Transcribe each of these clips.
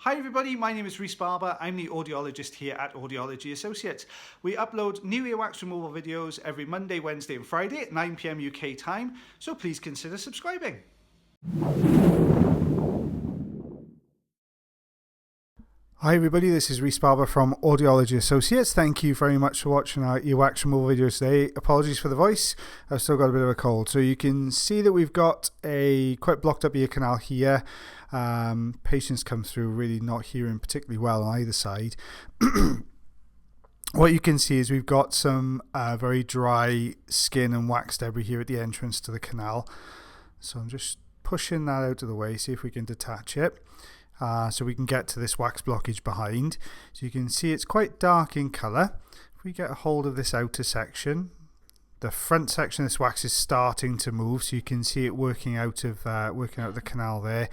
Hi everybody, my name is Rhys Barber. I'm the audiologist here at Audiology Associates. We upload new earwax removal videos every Monday, Wednesday and Friday at 9 PM UK time, so please consider subscribing. Hi everybody, this is Rhys Barber from Audiology Associates. Thank you very much for watching our earwax removal videos today. Apologies for the voice, I've still got a bit of a cold. So you can see that we've got a quite blocked up ear canal here. Patients come through really not hearing particularly well on either side. What you can see is we've got some very dry skin and wax debris here at the entrance to the canal. So I'm just pushing that out of the way, see if we can detach it. So we can get to this wax blockage behind. So you can see it's quite dark in colour. If we get a hold of this outer section, the front section of this wax is starting to move, so you can see it working out of the canal there.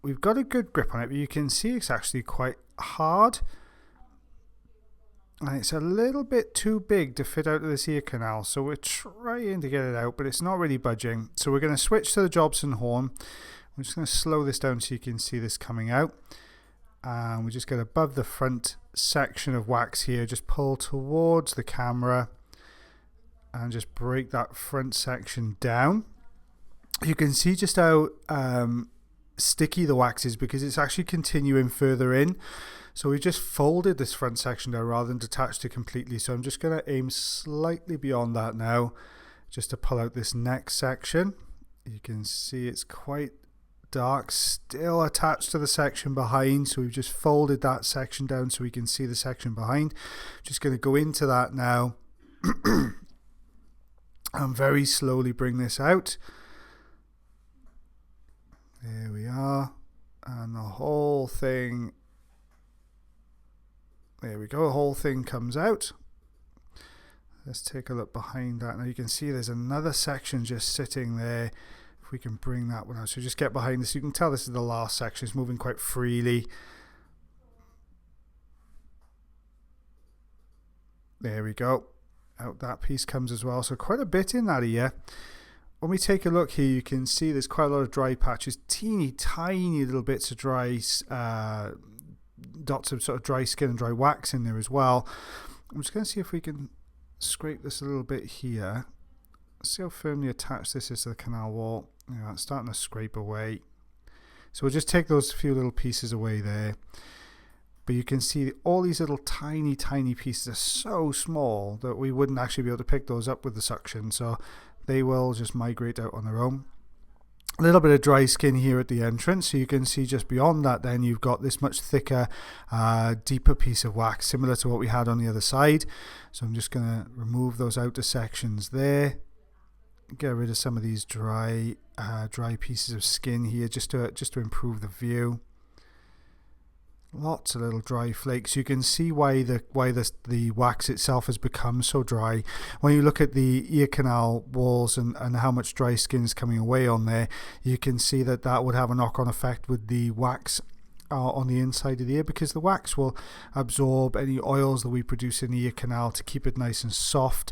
We've got a good grip on it, but you can see it's actually quite hard. And it's a little bit too big to fit out of this ear canal, so we're trying to get it out, but it's not really budging. So we're going to switch to the Jobson horn. I'm just going to slow this down so you can see this coming out. And we just get above the front section of wax here, just pull towards the camera and just break that front section down. You can see just how sticky the wax is because it's actually continuing further in. So we just folded this front section down rather than detached it completely. So I'm just going to aim slightly beyond that now just to pull out this next section. You can see it's quite dark, still attached to the section behind, so we've just folded that section down so we can see the section behind. Just going to go into that now and very slowly bring this out. There we are, and the whole thing, there we go, the whole thing comes out. Let's take a look behind that. Now you can see there's another section just sitting there. We can bring that one out. So just get behind this. You can tell this is the last section. It's moving quite freely. There we go. Out that piece comes as well. So quite a bit in that ear. When we take a look here, you can see there's quite a lot of dry patches. Teeny tiny little bits of dry dots of sort of dry skin and dry wax in there as well. I'm just going to see if we can scrape this a little bit here. See how firmly attached this is to the canal wall. It's starting to scrape away. So we'll just take those few little pieces away there. But you can see all these little tiny pieces are so small that we wouldn't actually be able to pick those up with the suction. So they will just migrate out on their own. A little bit of dry skin here at the entrance. So you can see just beyond that then you've got this much thicker, deeper piece of wax similar to what we had on the other side. So I'm just going to remove those outer sections there. Get rid of some of these dry pieces of skin here just to improve the view. Lots of little dry flakes. You can see why the wax itself has become so dry. When you look at the ear canal walls and how much dry skin is coming away on there, you can see that would have a knock-on effect with the wax on the inside of the ear, because the wax will absorb any oils that we produce in the ear canal to keep it nice and soft,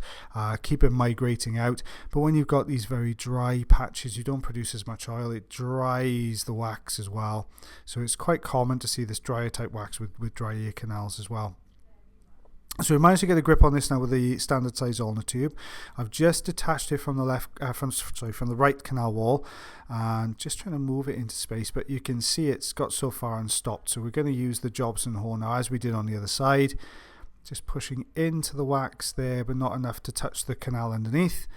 keep it migrating out. But when you've got these very dry patches, you don't produce as much oil. It dries the wax as well. So it's quite common to see this drier type wax with dry ear canals as well. So we managed to get a grip on this now with the standard size ulnar tube. I've just detached it from the right canal wall and just trying to move it into space, but you can see it's got so far unstopped. So we're going to use the Jobson horn now as we did on the other side, just pushing into the wax there, but not enough to touch the canal underneath,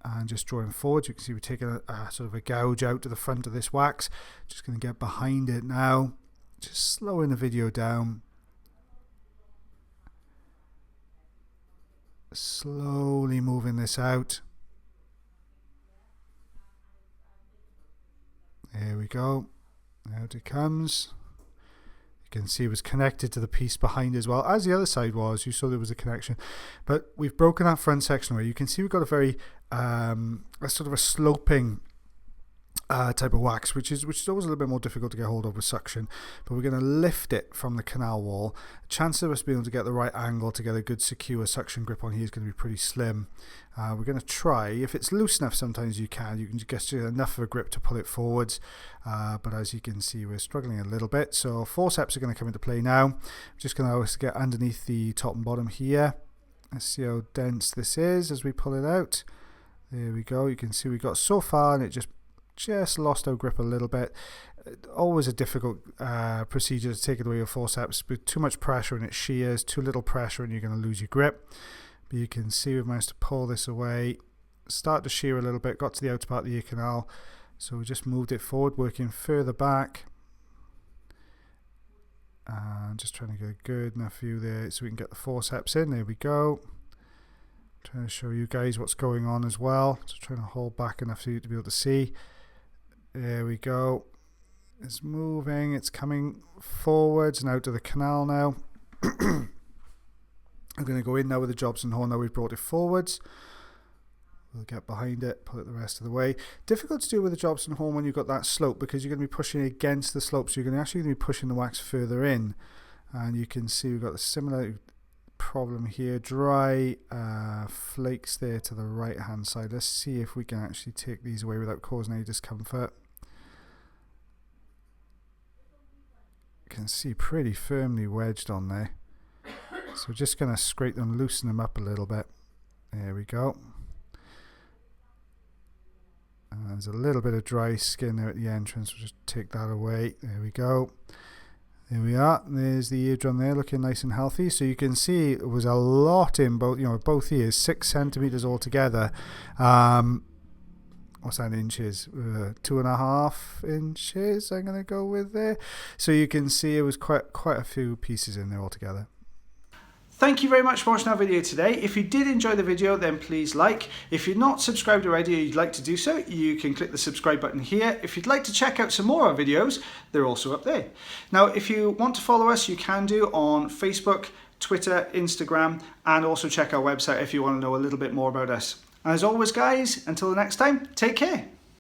and just drawing forward. You can see we're taking a sort of a gouge out to the front of this wax. Just going to get behind it now, just slowing the video down. Slowly moving this out. There we go. Out it comes. You can see it was connected to the piece behind as well as the other side was. You saw there was a connection, but we've broken that front section away. You can see we've got a very a sort of a sloping type of wax, which is always a little bit more difficult to get hold of with suction. But we're going to lift it from the canal wall. Chance of us being able to get the right angle to get a good secure suction grip on here is going to be pretty slim. We're going to try, if it's loose enough, sometimes you can get enough of a grip to pull it forwards, but as you can see, we're struggling a little bit. So forceps are going to come into play now. I'm just going to get underneath the top and bottom here. Let's see how dense this is as we pull it out. There we go. You can see we got so far and it just lost our grip a little bit. Always a difficult procedure to take it away with forceps. With too much pressure and it shears, too little pressure and you're going to lose your grip. But you can see we've managed to pull this away, start to shear a little bit, got to the outer part of the ear canal, so we just moved it forward, working further back, and just trying to get a good enough view there so we can get the forceps in. There we go. Trying to show you guys what's going on as well, just trying to hold back enough for you to be able to see. There we go. It's moving, it's coming forwards and out of the canal now. I'm going to go in now with the Jobson horn. Now we've brought it forwards. We'll get behind it, pull it the rest of the way. Difficult to do with the Jobson horn when you've got that slope, because you're going to be pushing against the slope, so you're actually going to be pushing the wax further in. And you can see we've got a similar problem here. Dry flakes there to the right hand side. Let's see if we can actually take these away without causing any discomfort. You can see pretty firmly wedged on there. So we're just going to scrape them, loosen them up a little bit. There we go. And there's a little bit of dry skin there at the entrance. We'll just take that away. There we go. There we are. There's the eardrum there, looking nice and healthy. So you can see it was a lot in both ears, 6 centimeters altogether. What's that in inches? 2.5 inches. I'm going to go with there. So you can see it was quite a few pieces in there altogether. Thank you very much for watching our video today. If you did enjoy the video, then please like. If you're not subscribed already or you'd like to do so, you can click the subscribe button here. If you'd like to check out some more of our videos, they're also up there. Now, if you want to follow us, you can do on Facebook, Twitter, Instagram, and also check our website if you want to know a little bit more about us. As always, guys, until the next time, take care.